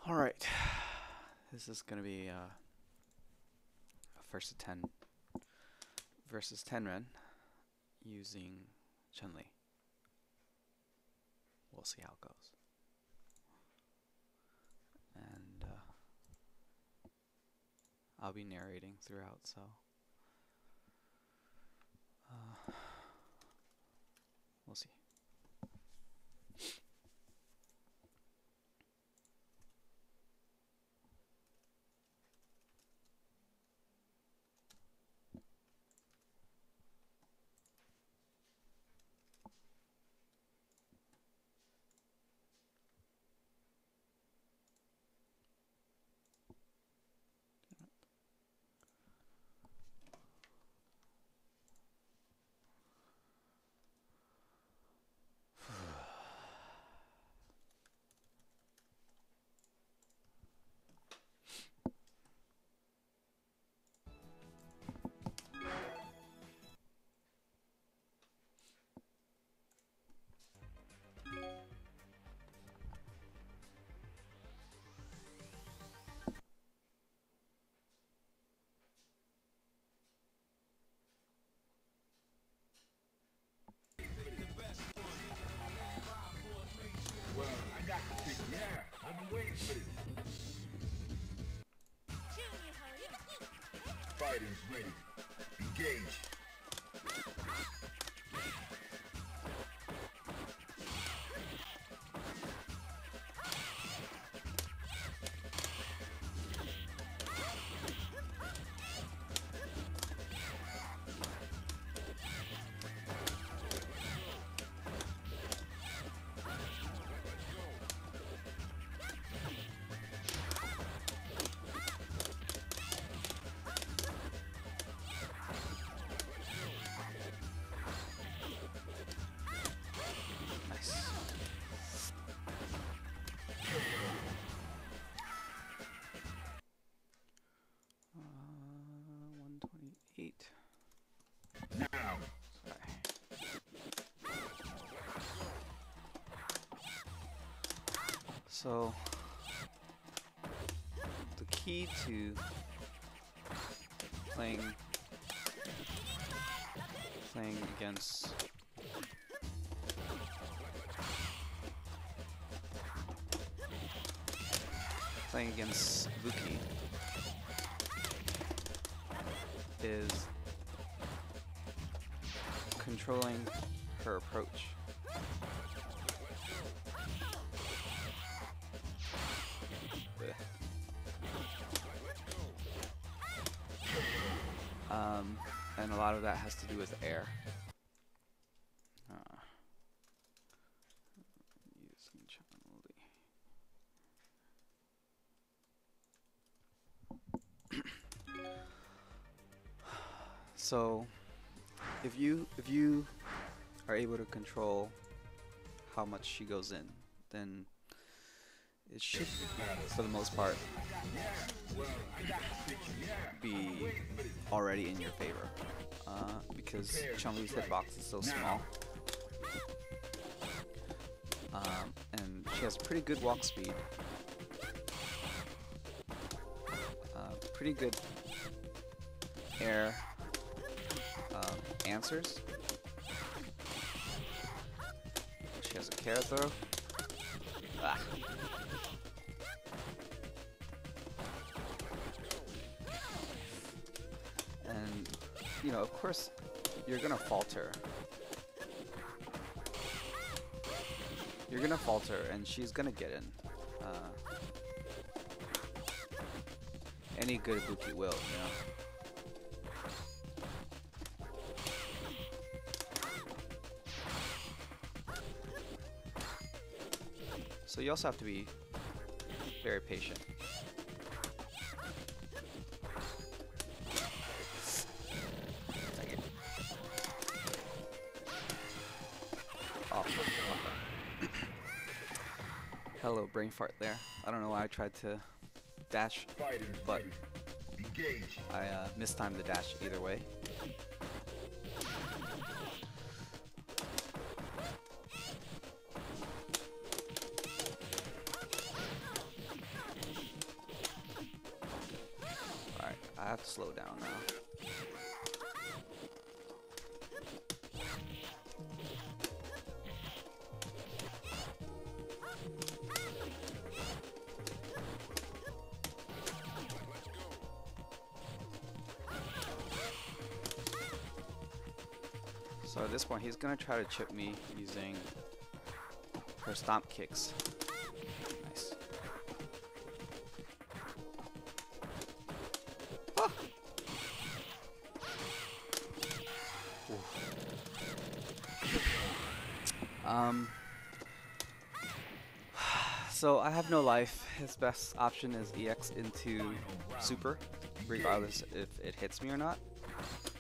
All right, this is gonna be first to 10 versus Tenren using Chun-Li. We'll see how it goes. And I'll be narrating throughout, so we'll see. Fighters ready. Engage. Nice. 128. Now. Sorry. So the key to playing against Buki is controlling her approach. And a lot of that has to do with air. Using Chun-Li. So, if you are able to control how much she goes in, then it should, for the most part, be already in your favor, because Chun-Li's hitbox is so small, and she has pretty good walk speed, pretty good air answers. She has a carry throw. Ah. And, you know, of course, you're gonna falter. You're gonna falter, and she's gonna get in. Any good Ibuki will, you know. So you also have to be very patient. Oh, hello, brain fart there. I don't know why I tried to dash, but I mistimed the dash either way. slow down now. So at this point, he's gonna try to chip me using her stomp kicks. Nice. Ah! So I have no life. His best option is EX into super, regardless if it hits me or not.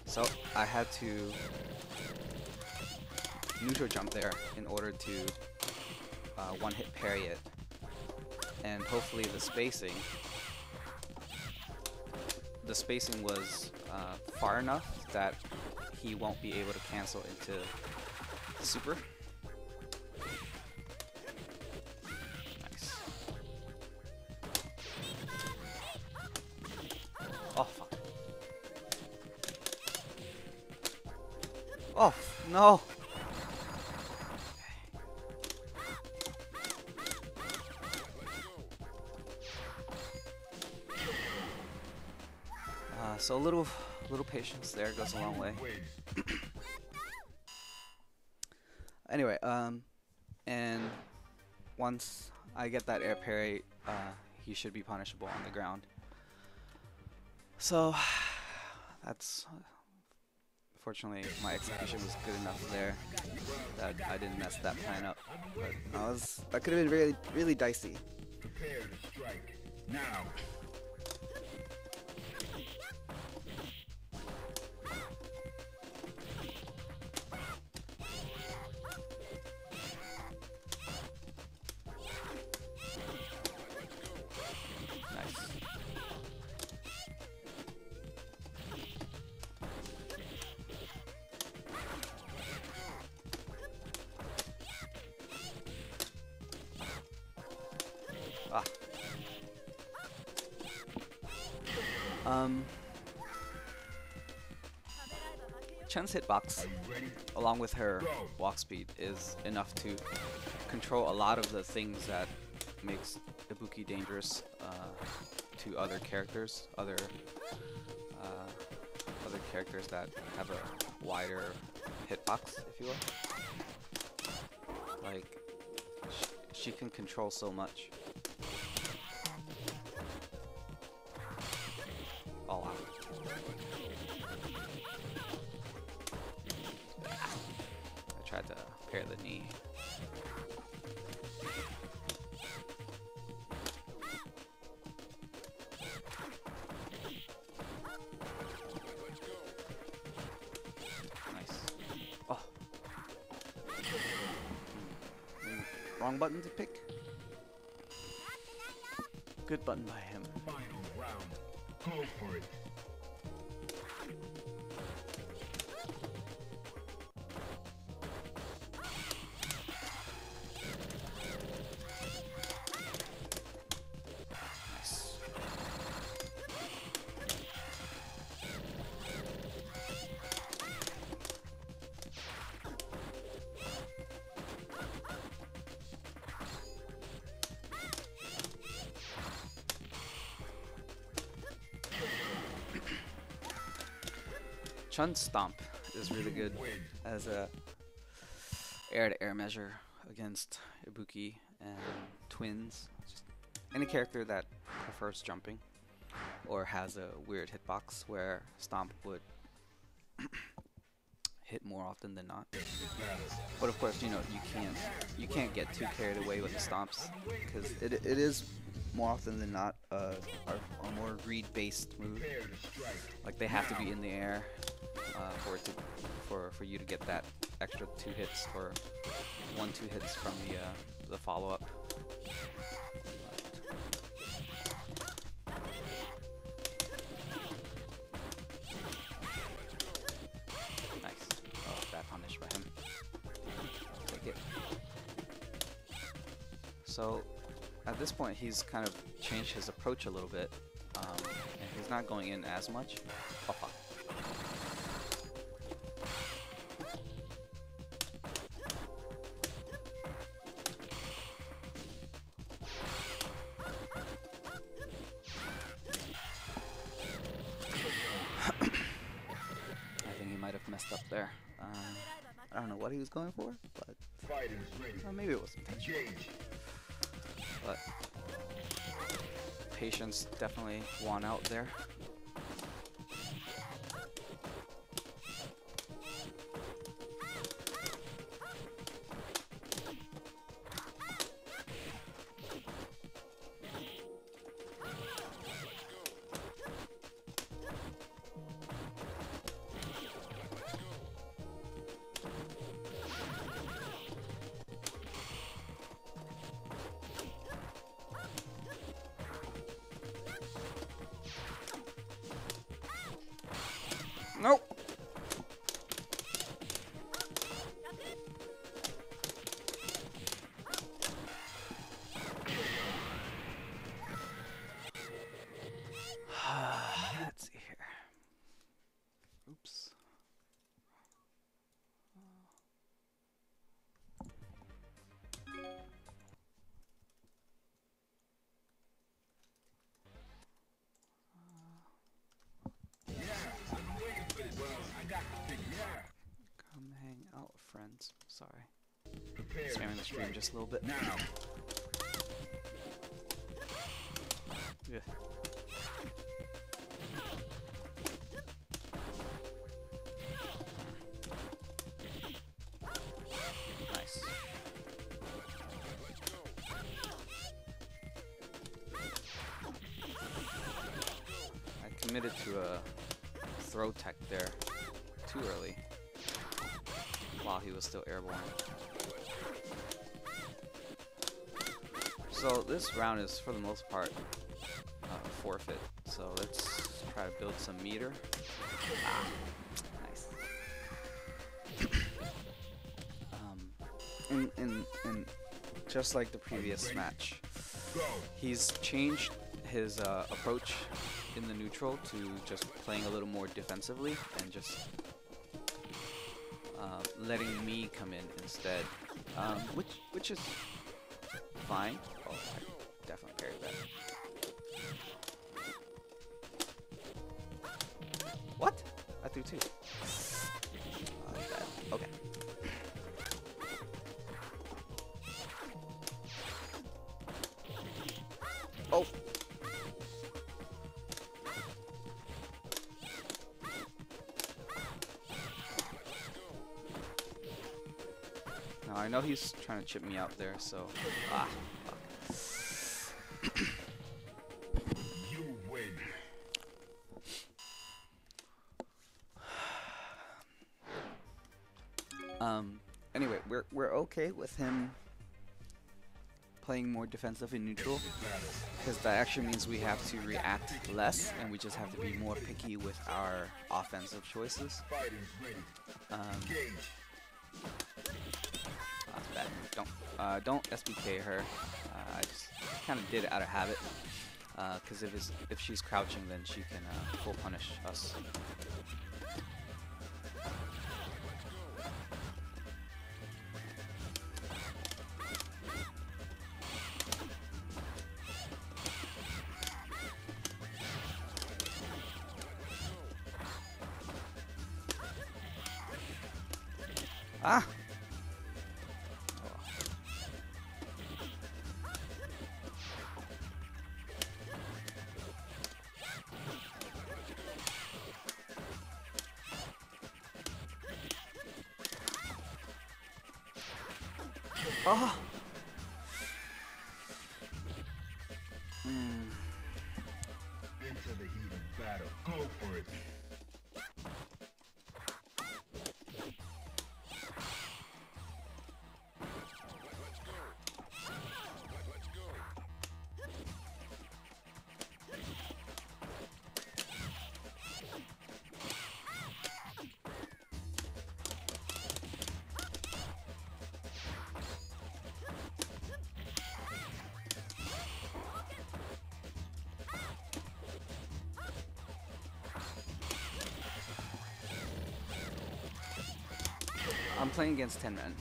So I had to neutral jump there in order to one-hit parry it, and hopefully the spacing was far enough that he won't be able to cancel into the super. Nice. Oh fuck. Oh no. So a little patience there goes a long way. Anyway, and once I get that air parry, he should be punishable on the ground. So that's fortunately my execution was good enough there that I didn't mess that plan up. But that could have been really dicey. Prepare to strike now. Chun's hitbox, along with her walk speed, is enough to control a lot of the things that makes Ibuki dangerous to other characters, other characters that have a wider hitbox, if you will. Like, she can control so much. Oh wow. I tried to parry the knee. Nice. Oh. Wrong button to pick. Good button by him. Final round. Go for it. Nice. Chun's stomp is really good as a air-to-air measure against Ibuki and twins. Just any character that prefers jumping or has a weird hitbox where stomp would hit more often than not. But of course, you know, you can't get too carried away with the stomps because it is more often than not a more read-based move. Like they have to be in the air for you to get that extra 2 hits or 1-2 hits from the follow-up. Nice. Oh, bad punish by him. Take it. So at this point, he's kind of changed his approach a little bit, and he's not going in as much. Oh, fuck. I think he might have messed up there. I don't know what he was going for, but maybe it was intentional. But patience definitely won out there. Nope. Let's see here. Oops. Come hang out, friends. Sorry. Spamming the stream just a little bit. Now. Yeah. Nice. I committed to a throw tech there too early while he was still airborne. So this round is for the most part forfeit. So let's try to build some meter. Ah, nice. And just like the previous match, he's changed his approach in the neutral to just playing a little more defensively and just letting me come in instead, which is fine. Oh, I definitely parried that. What? I threw two. Bad. Okay. Oh. Now I know he's trying to chip me out there, so fuck. You win. Anyway, we're okay with him playing more defensive in neutral, because that actually means we have to react less, and we just have to be more picky with our offensive choices. That's bad. Don't SBK her. I just kind of did it out of habit, because if she's crouching, then she can full punish us. Ah! Oh! Into the heat of battle. Go for it. I'm playing against Tenren.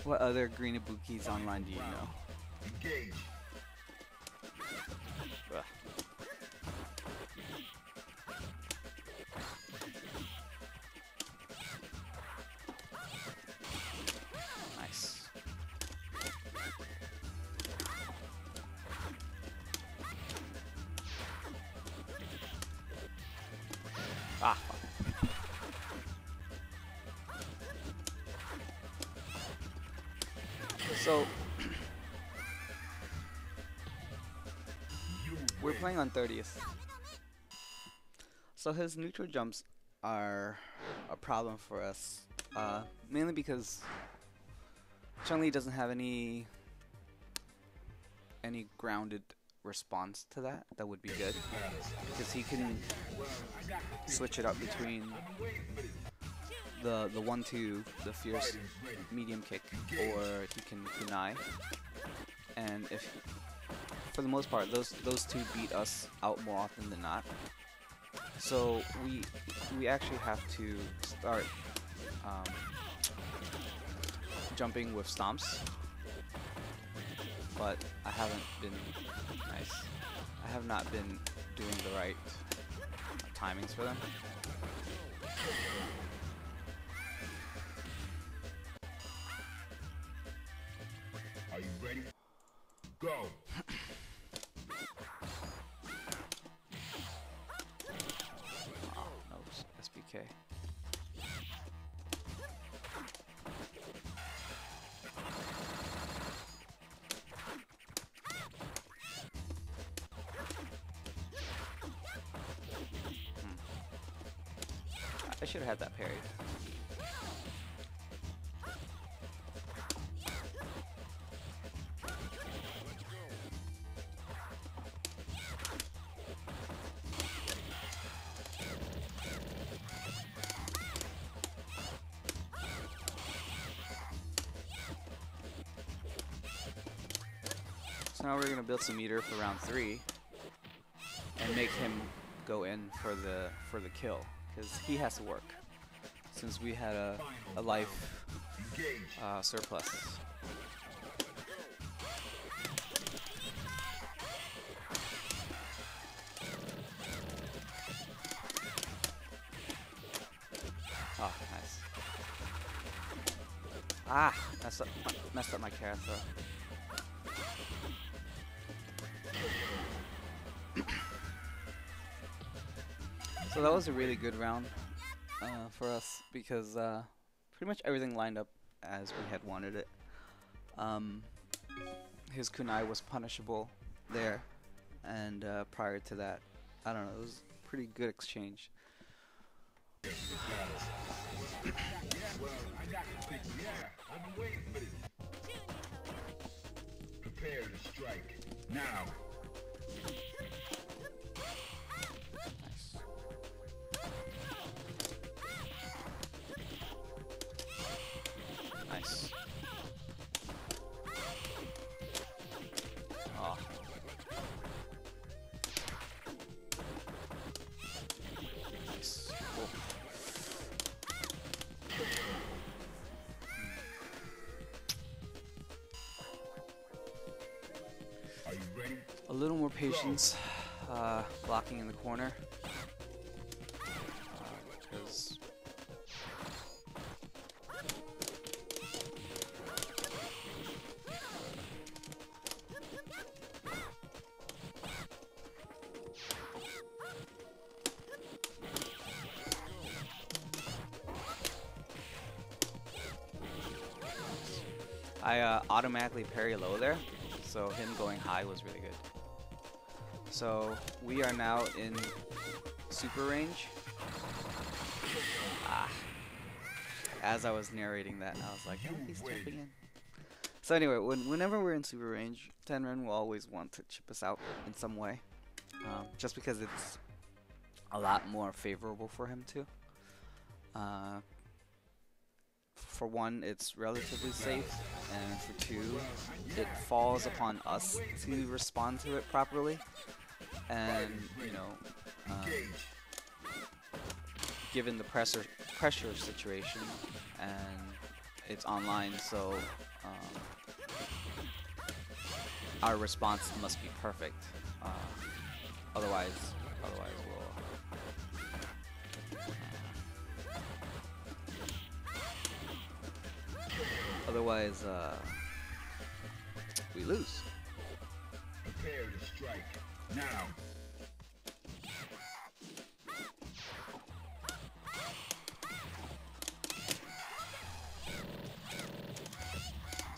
What other green Ibukis online do you know? Engage. Ugh. Nice. Ah, fuck. So we're playing on 30th. So his neutral jumps are a problem for us, mainly because Chun-Li doesn't have any grounded response to that. That would be good because he can switch it up between the 1-2, the fierce medium kick, or he can kunai. And if, for the most part, those two beat us out more often than not. So we actually have to start jumping with stomps, but I haven't been nice. I have not been doing the right timings for them. Are you ready? Go. Oh, no, SBK. I should have had that parried. So now we're gonna build some meter for round 3 and make him go in for the kill, because he has to work since we had a life surplus. Oh, nice. Ah, messed up my carrot throw. So that was a really good round for us because pretty much everything lined up as we had wanted it. His kunai was punishable there, and prior to that, I don't know, it was a pretty good exchange. Prepare to strike now. Nice. Oh. Nice. Cool. Are you ready? A little more patience, blocking in the corner. Because I automatically parry low there, so him going high was really good. So we are now in super range. Ah. As I was narrating that, I was like, oh, he's jumping in. So anyway, whenever we're in super range, Tenren will always want to chip us out in some way, just because it's a lot more favorable for him to. For one, it's relatively safe, and for two, it falls upon us to respond to it properly, and, you know, given the pressure situation, and it's online, so our response must be perfect. Otherwise we lose. Prepare to strike. Now.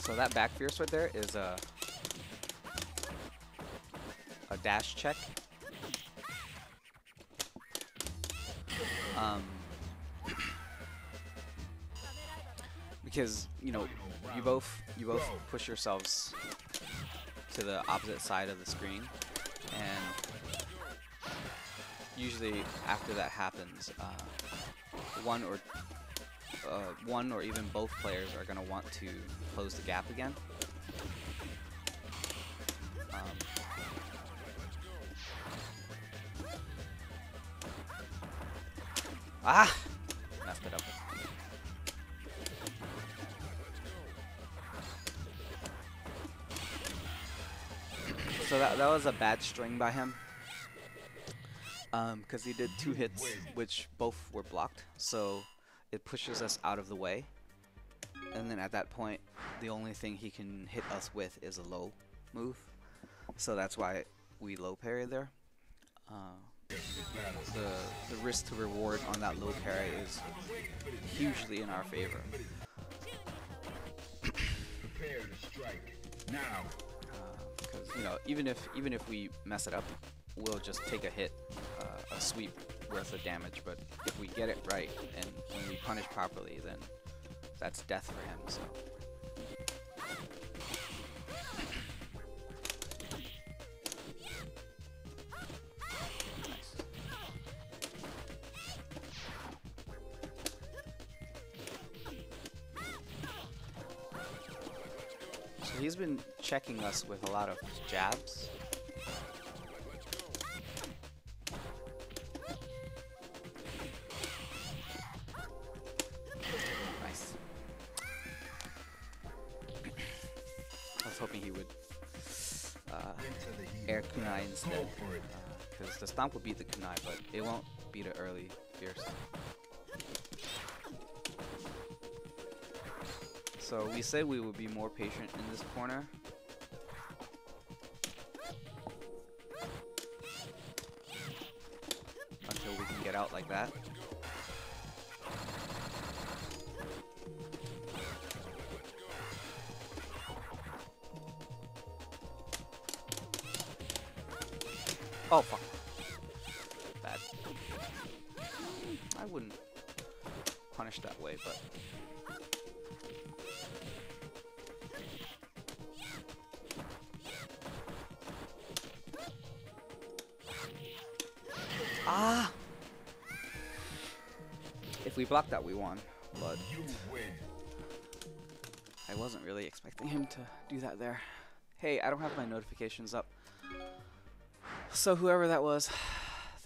So that back fierce right there is a dash check. Because you both push yourselves to the opposite side of the screen, and usually after that happens, one or even both players are going to want to close the gap again. Messed it up. So that was a bad string by him, because he did 2 hits, which both were blocked. So it pushes us out of the way, and then at that point, the only thing he can hit us with is a low move. So that's why we low parry there. The risk to reward on that low parry is hugely in our favor. Prepare to strike. Now. Because even if we mess it up, we'll just take a hit, a sweep worth of damage. But if we get it right and when we punish properly, then that's death for him. So. He's been checking us with a lot of jabs. Nice. I was hoping he would air kunai instead, because the stomp would beat the kunai, but it won't beat it early fierce. So we said we would be more patient in this corner. Until we can get out like that. Oh fuck. Bad. I wouldn't punish that way, but if we block that, we won, but I wasn't really expecting him to do that there. Hey, I don't have my notifications up. So whoever that was,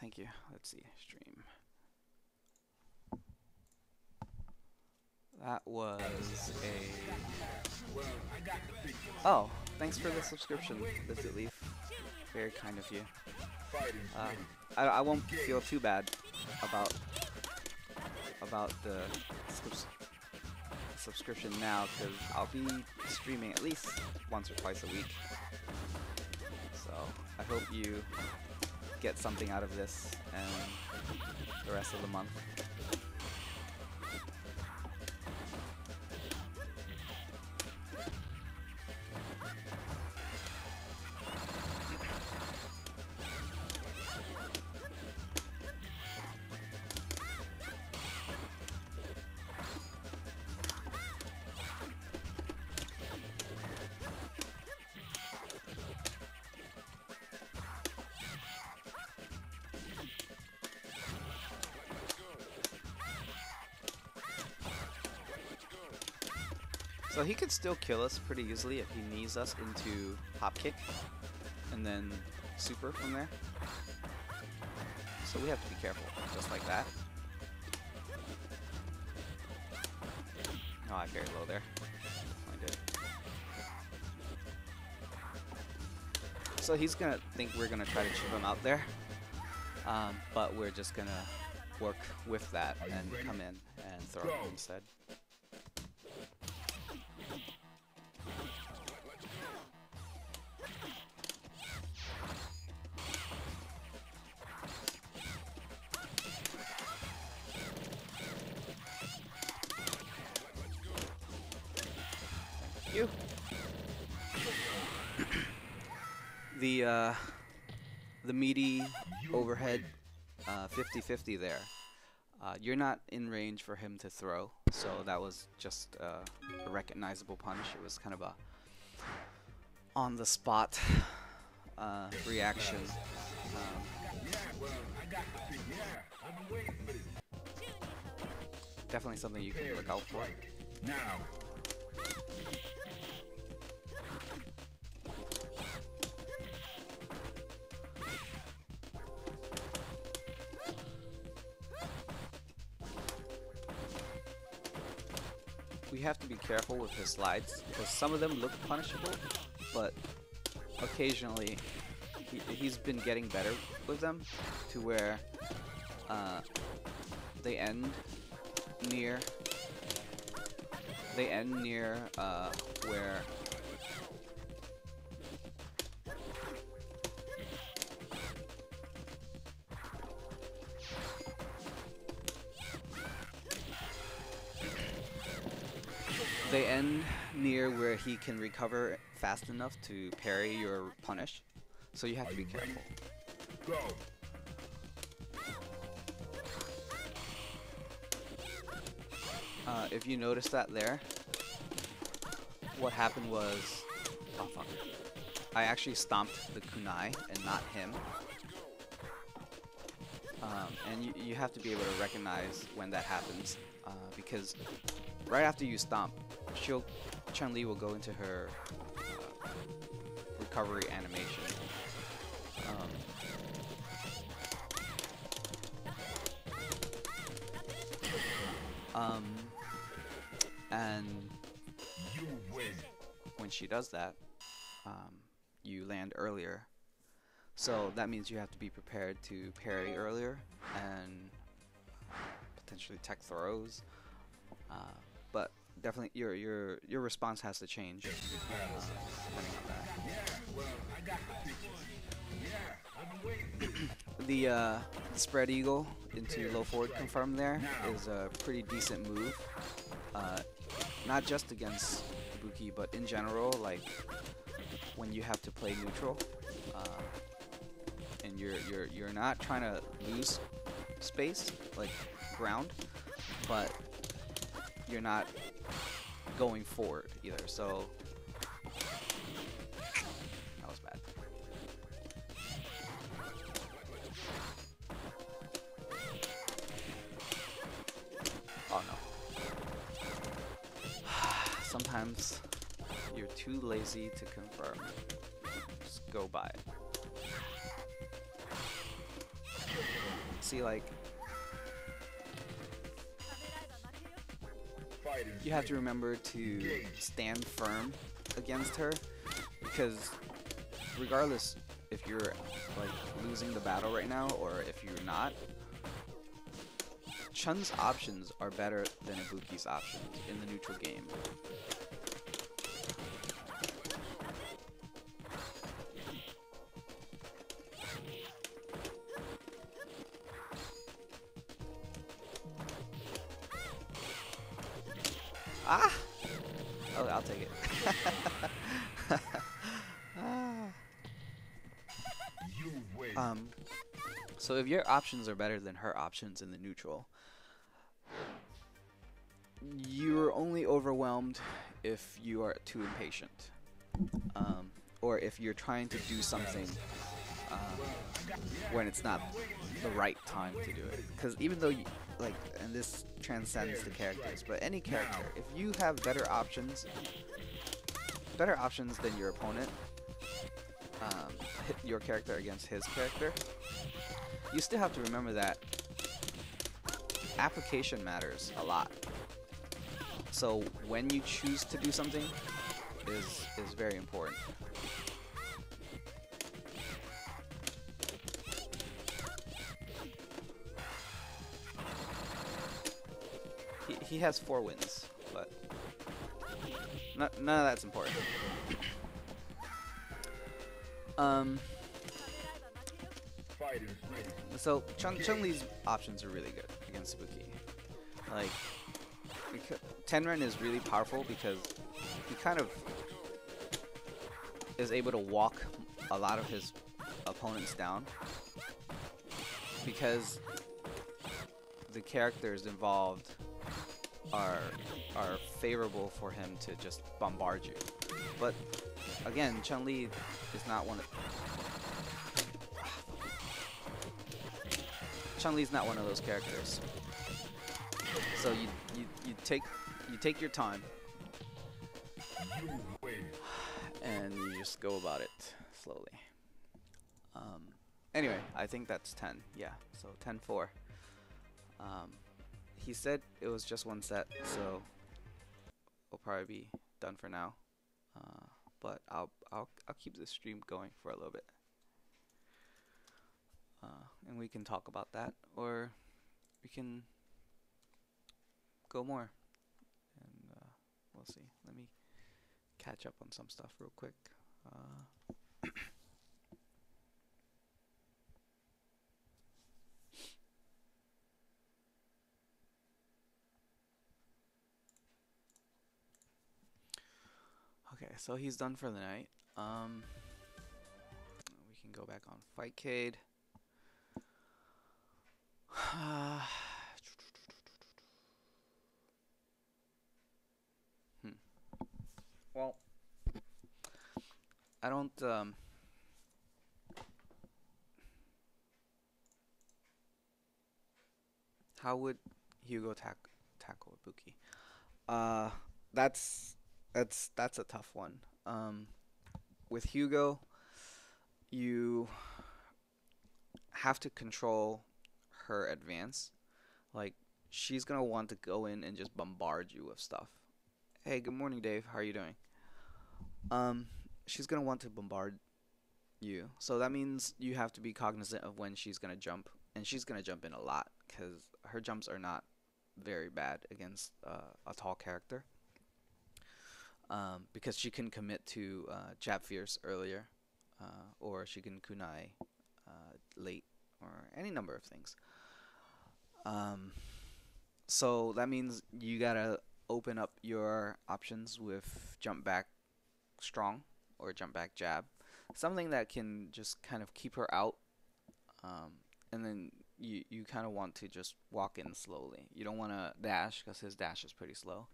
thank you. Let's see, stream. That was a... Oh, thanks for the subscription, Visit Leaf. Very kind of you. I won't feel too bad about the subscription now, because I'll be streaming at least once or twice a week. So I hope you get something out of this and the rest of the month. So he could still kill us pretty easily if he knees us into hop kick and then super from there. So we have to be careful, just like that. Oh, I parried low there. I did. So he's gonna think we're gonna try to chip him out there, but we're just gonna work with that and come in and throw him instead. You. The meaty overhead 50-50 there. You're not in range for him to throw, so that was just a recognizable punish. It was kind of a on the spot reaction. Definitely something you can look out for. Now. We have to be careful with his slides because some of them look punishable, but occasionally he's been getting better with them to where they end near where he can recover fast enough to parry your punish. So you have to be careful. Go. If you notice that there, what happened was, oh fuck, I actually stomped the kunai and not him. And you have to be able to recognize when that happens, because right after you stomp, Chun-Li will go into her recovery animation. And when she does that, you land earlier. So that means you have to be prepared to parry earlier and potentially tech throws. But definitely your response has to change depending on that. The spread eagle into low forward confirm there is a pretty decent move. Not just against Ibuki, but in general, like when you have to play neutral, and you're not trying to lose space, like ground, but you're not going forward either. So that was bad. Oh no. Sometimes you're too lazy to confirm. Just go by it. See, like, you have to remember to stand firm against her, because regardless if you're like losing the battle right now or if you're not, Chun's options are better than Ibuki's options in the neutral game. Ah! Oh, I'll take it. So if your options are better than her options in the neutral, you're only overwhelmed if you are too impatient, or if you're trying to do something when it's not the right time to do it. Because even though you, like, and this transcends the characters, but any character, if you have better options than your opponent, hit your character against his character, you still have to remember that application matters a lot. So when you choose to do something is very important. He has 4 wins, but none of that's important. So Chun-Li's options are really good against Ibuki. Like, Tenren is really powerful because he kind of is able to walk a lot of his opponents down because the characters involved are favorable for him to just bombard you. But again, Chun-Li is not one of Chun-Li's not one of those characters. So you take your time and you just go about it slowly. Anyway, I think that's 10. Yeah, so 10-4. He said it was just 1 set, so we'll probably be done for now. But I'll keep this stream going for a little bit, and we can talk about that, or we can go more, and we'll see. Let me catch up on some stuff real quick. Okay, so he's done for the night. We can go back on Fightcade. Well, I don't how would Hugo tackle Ibuki? That's a tough one. With Hugo, you have to control her advance. Like, she's gonna want to go in and just bombard you with stuff. Hey, good morning, Dave. How are you doing? She's gonna want to bombard you, so that means you have to be cognizant of when she's gonna jump, and she's gonna jump in a lot because her jumps are not very bad against a tall character. Because she can commit to jab fierce earlier, or she can kunai late, or any number of things. So that means you gotta open up your options with jump back strong or jump back jab, something that can just kind of keep her out, and then you kind of want to just walk in slowly. You don't want to dash because his dash is pretty slow.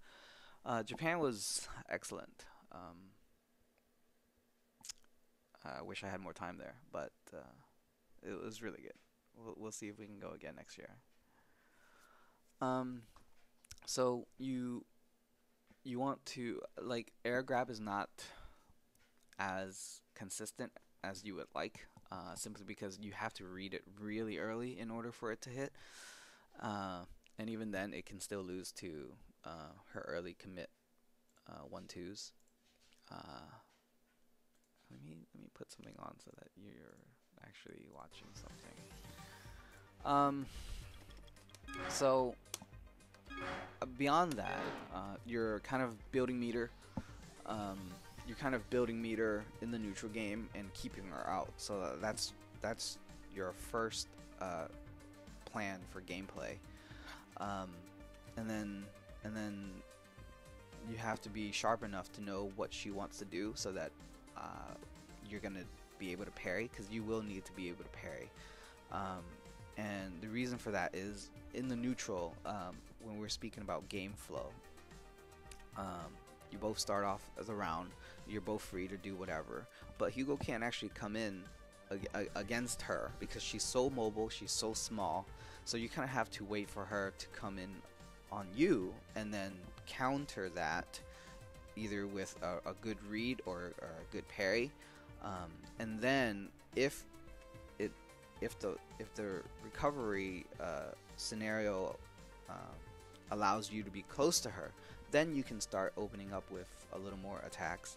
Japan was excellent. I wish I had more time there, but it was really good. We'll see if we can go again next year. So you want to, like, air grab is not as consistent as you would like, simply because you have to read it really early in order for it to hit, and even then it can still lose to her early commit 1-2s. Let me put something on so that you're actually watching something. So beyond that, you're kind of building meter. You're kind of building meter in the neutral game and keeping her out. So that's your first plan for gameplay. And then you have to be sharp enough to know what she wants to do so that you're gonna be able to parry, because you will need to be able to parry. And the reason for that is in the neutral, when we're speaking about game flow, you both start off as a round, you're both free to do whatever, but Hugo can't actually come in against her because she's so mobile, she's so small, so you kind of have to wait for her to come in on you and then counter that either with a good read or a good parry, and then if the recovery scenario allows you to be close to her, then you can start opening up with a little more attacks,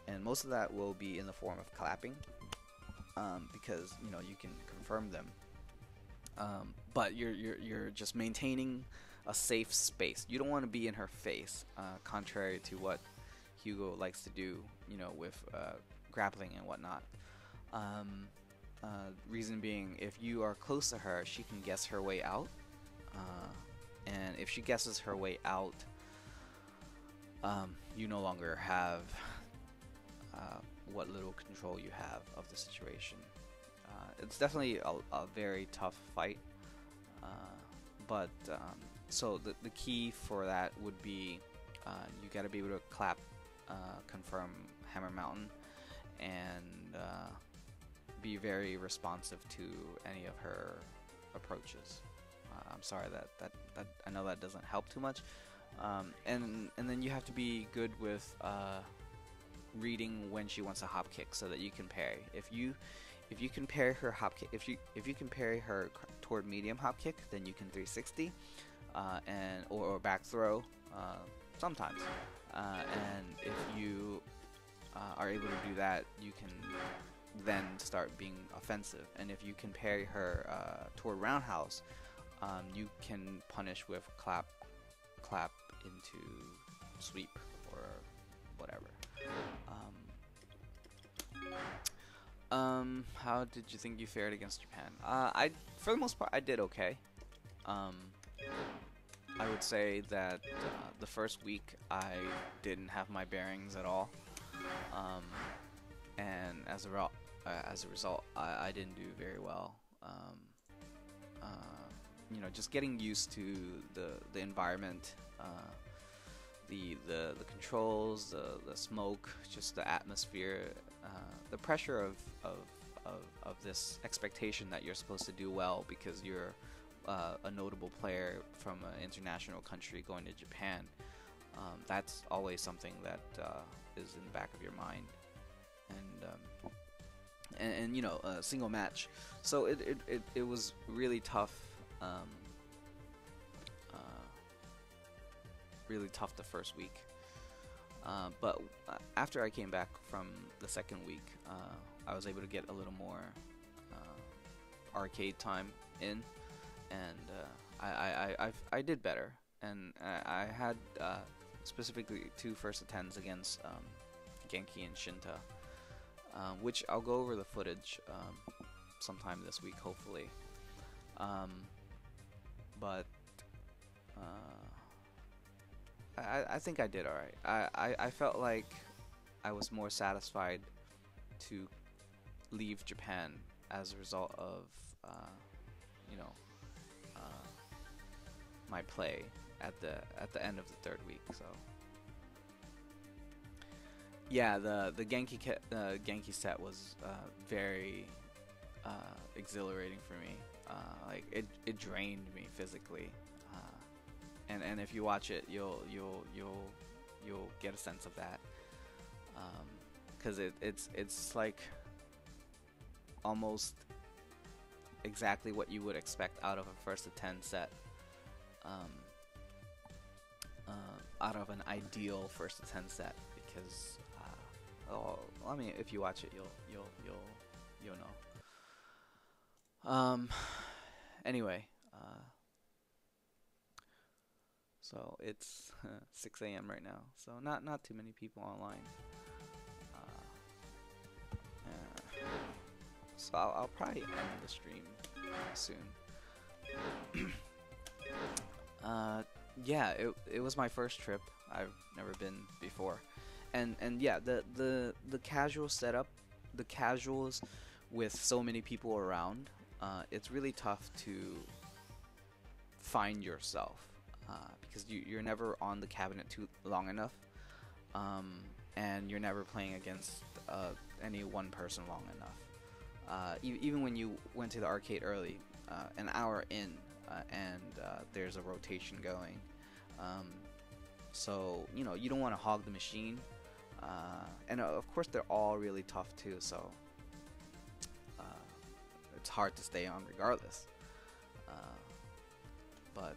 and most of that will be in the form of clapping, because you know you can confirm them. But you're just maintaining a safe space. You don't want to be in her face, contrary to what Hugo likes to do, you know, with grappling and whatnot. Reason being, if you are close to her, she can guess her way out, and if she guesses her way out, you no longer have what little control you have of the situation. It's definitely a very tough fight, but so the key for that would be you got to be able to clap, confirm Hammer Mountain, and be very responsive to any of her approaches. I'm sorry that I know that doesn't help too much, and then you have to be good with reading when she wants a hop kick so that you can parry. If you can parry her hop kick, if you can parry her toward medium hop kick, then you can 360 and or back throw sometimes. And if you are able to do that, you can then start being offensive. And if you can parry her toward roundhouse, you can punish with clap into sweep or whatever. How did you think you fared against Japan? For the most part, I did okay. I would say that the first week I didn't have my bearings at all, and as a result, I didn't do very well. You know, just getting used to the environment, the controls, the smoke, just the atmosphere, the pressure of this expectation that you're supposed to do well because you're a notable player from an international country going to Japan. That's always something that is in the back of your mind, and you know, a single match. So it was really tough. Really tough the first week, but after I came back from the second week, I was able to get a little more arcade time in, and I did better, and I had specifically 2 first attempts against Genki and Shinta, which I'll go over the footage sometime this week, hopefully. But I think I did alright. I felt like I was more satisfied to leave Japan as a result of you know, my play at the end of the 3rd week. So yeah, the Genki set was very exhilarating for me. Like it drained me physically, and if you watch it, you'll get a sense of that, because it's like almost exactly what you would expect out of a first to 10 set, out of an ideal first to 10 set, because I mean, if you watch it, you'll know. Anyway, so it's 6 a.m. right now, so not too many people online. So I'll probably end the stream soon. Yeah, it was my first trip. I've never been before, and yeah, the casual setup, the casuals with so many people around, it's really tough to find yourself, because you're never on the cabinet too long enough, and you're never playing against any one person long enough. Even when you went to the arcade early, an hour in, and there's a rotation going, so you know, you don't want to hog the machine, and of course they're all really tough too, so it's hard to stay on regardless. But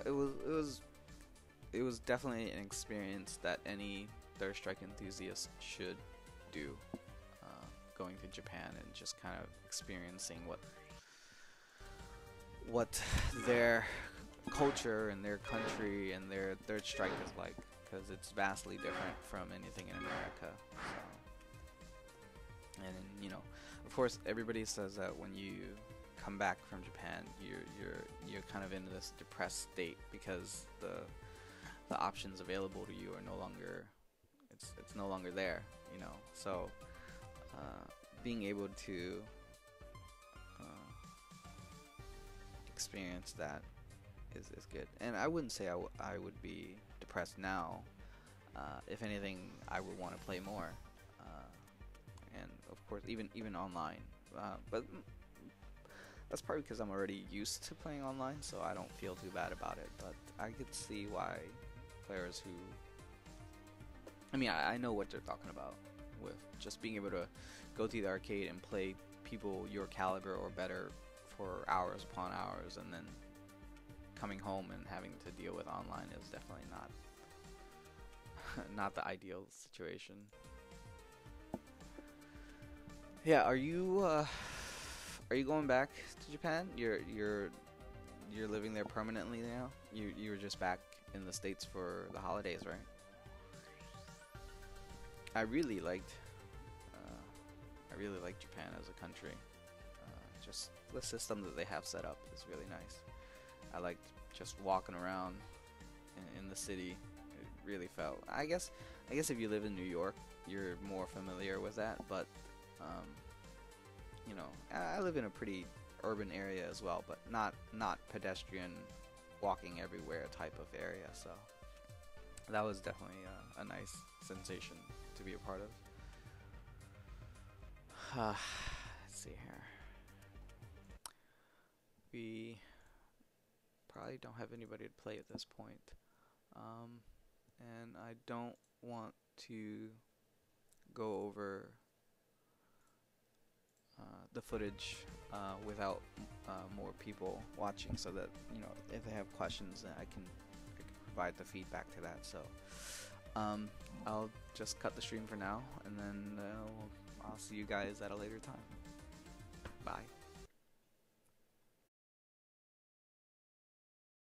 it was it was definitely an experience that any Third Strike enthusiast should do. Going to Japan and just kind of experiencing what their culture and their country and their Third Strike is like, because it's vastly different from anything in America. So, and you know, of course, everybody says that when you come back from Japan, you're kind of in this depressed state because the options available to you are no longer it's no longer there, you know. So being able to experience that is good. And I wouldn't say I would be depressed now. If anything, I would want to play more, and of course even online. But that's probably because I'm already used to playing online, so I don't feel too bad about it. But I could see why players who, I mean, I know what they're talking about with just being able to go to the arcade and play people your caliber or better for hours upon hours, and then coming home and having to deal with online is definitely not the ideal situation. Yeah, are you going back to Japan? You're living there permanently now? You were just back in the States for the holidays, right? I really liked Japan as a country. Just the system that they have set up is really nice. I liked just walking around in the city. It really felt. I guess if you live in New York, you're more familiar with that. But you know, I live in a pretty urban area as well, but not pedestrian, walking everywhere type of area. So that was definitely a nice sensation to be a part of. Let's see here. We probably don't have anybody to play at this point. And I don't want to go over the footage without more people watching, so that, you know, if they have questions, then I can provide the feedback to that. So I'll just cut the stream for now, and then I'll see you guys at a later time. Bye.